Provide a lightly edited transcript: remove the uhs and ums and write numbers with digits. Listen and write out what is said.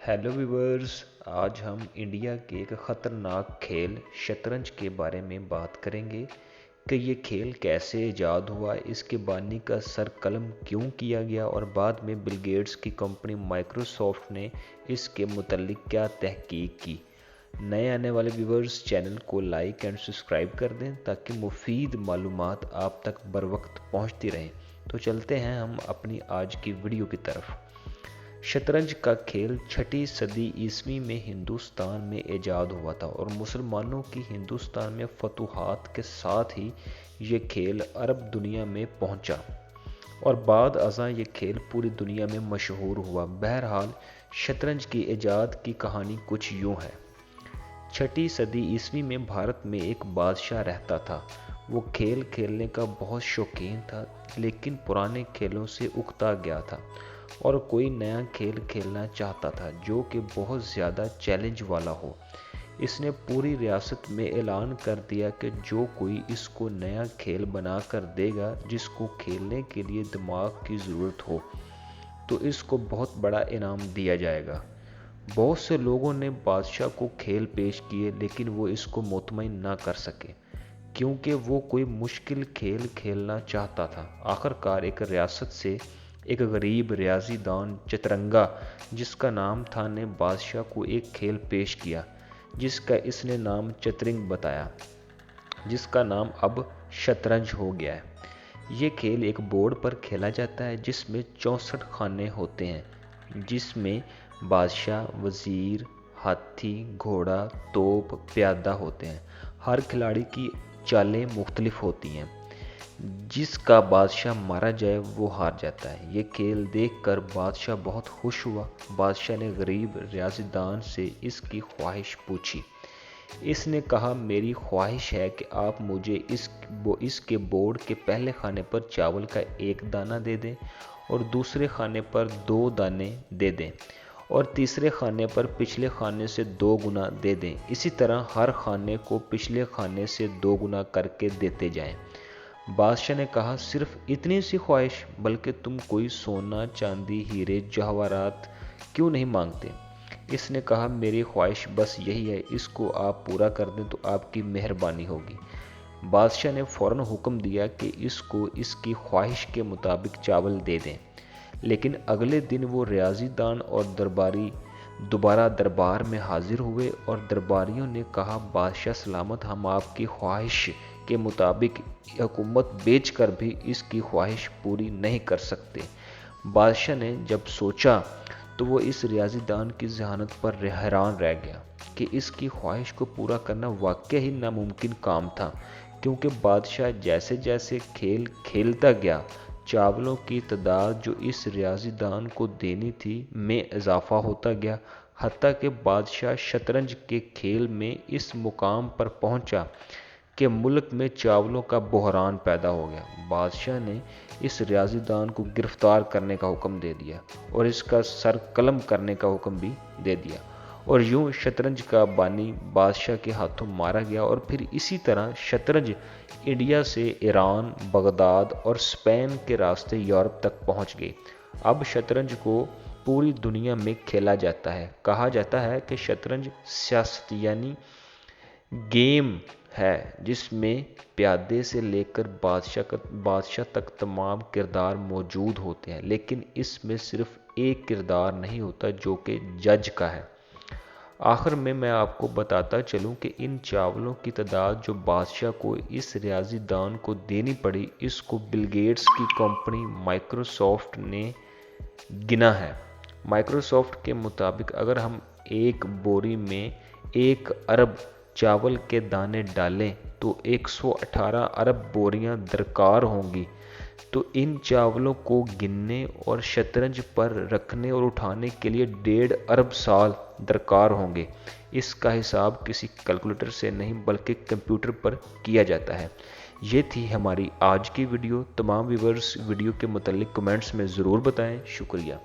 Hello viewers. आज हम India के एक ख़तरनाक खेल शतरंज के बारे में बात करेंगे कि ये खेल कैसे ईजाद हुआ, इसके बानी का सर कलम क्यों किया गया और बाद में बिल गेट्स की कंपनी माइक्रोसॉफ्ट ने इसके मुतल्लिक क्या तहकीक की। नए आने वाले व्यूवर्स चैनल को लाइक एंड सब्सक्राइब कर दें ताकि मुफीद मालूमात आप तक बर वक्त पहुँचती रहें। तो चलते हैं हम अपनी आज की वीडियो की तरफ। शतरंज का खेल 6ठी सदी ईस्वी में हिंदुस्तान में ईजाद हुआ था और मुसलमानों की हिंदुस्तान में फतूहात के साथ ही ये खेल अरब दुनिया में पहुंचा और बाद अज़ां ये खेल पूरी दुनिया में मशहूर हुआ। बहरहाल शतरंज की ईजाद की कहानी कुछ यूँ है। 6ठी सदी ईस्वी में भारत में एक बादशाह रहता था। वो खेल खेलने का बहुत शौकीन था, लेकिन पुराने खेलों से उकता गया था और कोई नया खेल खेलना चाहता था जो कि बहुत ज़्यादा चैलेंज वाला हो। इसने पूरी रियासत में ऐलान कर दिया कि जो कोई इसको नया खेल बना कर देगा जिसको खेलने के लिए दिमाग की ज़रूरत हो तो इसको बहुत बड़ा इनाम दिया जाएगा। बहुत से लोगों ने बादशाह को खेल पेश किए, लेकिन वो इसको मुतमईन ना कर सके क्योंकि वो कोई मुश्किल खेल खेलना चाहता था। आखिरकार एक रियासत से एक गरीब रियाजी दान चतरंगा जिसका नाम था ने बादशाह को एक खेल पेश किया जिसका इसने नाम चतरिंग बताया, जिसका नाम अब शतरंज हो गया है। ये खेल एक बोर्ड पर खेला जाता है जिसमें 64 खाने होते हैं, जिसमें बादशाह, वजीर, हाथी, घोड़ा, तोप, प्यादा होते हैं। हर खिलाड़ी की चालें मुख्तलिफ होती हैं। जिसका बादशाह मारा जाए वो हार जाता है। ये खेल देखकर बादशाह बहुत खुश हुआ। बादशाह ने गरीब रियाज़ीदान से इसकी ख्वाहिश पूछी। इसने कहा, मेरी ख्वाहिश है कि आप मुझे इसके बोर्ड के पहले खाने पर चावल का 1 दाना दे दें और दूसरे खाने पर 2 दाने दे दें और तीसरे खाने पर पिछले खाने से 2 गुना दे दें। इसी तरह हर खाने को पिछले खाने से 2 गुना करके देते जाएं। बादशाह ने कहा, सिर्फ इतनी सी ख्वाहिश, बल्कि तुम कोई सोना, चांदी, हीरे, जवाहरात क्यों नहीं मांगते? इसने कहा, मेरी ख्वाहिश बस यही है, इसको आप पूरा कर दें तो आपकी मेहरबानी होगी। बादशाह ने फौरन हुक्म दिया कि इसको इसकी ख्वाहिश के मुताबिक चावल दे दें। लेकिन अगले दिन वो रियाजी दान और दरबारी दोबारा दरबार में हाजिर हुए और दरबारियों ने कहा, बादशाह सलामत, हम आपकी ख्वाहिश के मुताबिक हुकूमत बेच कर भी इसकी ख्वाहिश पूरी नहीं कर सकते। बादशाह ने जब सोचा तो वो इस रियाजी दान की जहानत पर हैरान रह गया कि इसकी ख्वाहिश को पूरा करना वाकई ही नामुमकिन काम था, क्योंकि बादशाह जैसे जैसे खेल खेलता गया चावलों की तादाद जो इस रियाजी दान को देनी थी में इजाफा होता गया, हत्ता कि बादशाह शतरंज के खेल में इस मुकाम पर पहुंचा कि मुल्क में चावलों का बहरान पैदा हो गया। बादशाह ने इस रियाज़ीदान को गिरफ्तार करने का हुक्म दे दिया और इसका सर कलम करने का हुक्म भी दे दिया और यूं शतरंज का बानी बादशाह के हाथों मारा गया। और फिर इसी तरह शतरंज इंडिया से ईरान, बगदाद और स्पेन के रास्ते यूरोप तक पहुंच गई। अब शतरंज को पूरी दुनिया में खेला जाता है। कहा जाता है कि शतरंज सियासत यानी गेम है जिसमें प्यादे से लेकर बादशाह तक तमाम किरदार मौजूद होते हैं, लेकिन इसमें सिर्फ एक किरदार नहीं होता जो कि जज का है। आखिर में मैं आपको बताता चलूं कि इन चावलों की तादाद जो बादशाह को इस रियाजी दान को देनी पड़ी, इसको बिल गेट्स की कंपनी माइक्रोसॉफ्ट ने गिना है। माइक्रोसॉफ्ट के मुताबिक अगर हम एक बोरी में 1 अरब चावल के दाने डालें तो 118 अरब बोरियां दरकार होंगी। तो इन चावलों को गिनने और शतरंज पर रखने और उठाने के लिए 1.5 अरब साल दरकार होंगे। इसका हिसाब किसी कैलकुलेटर से नहीं बल्कि कंप्यूटर पर किया जाता है। ये थी हमारी आज की वीडियो। तमाम व्यूवर्स वीडियो के मुतालिक कमेंट्स में ज़रूर बताएं। शुक्रिया।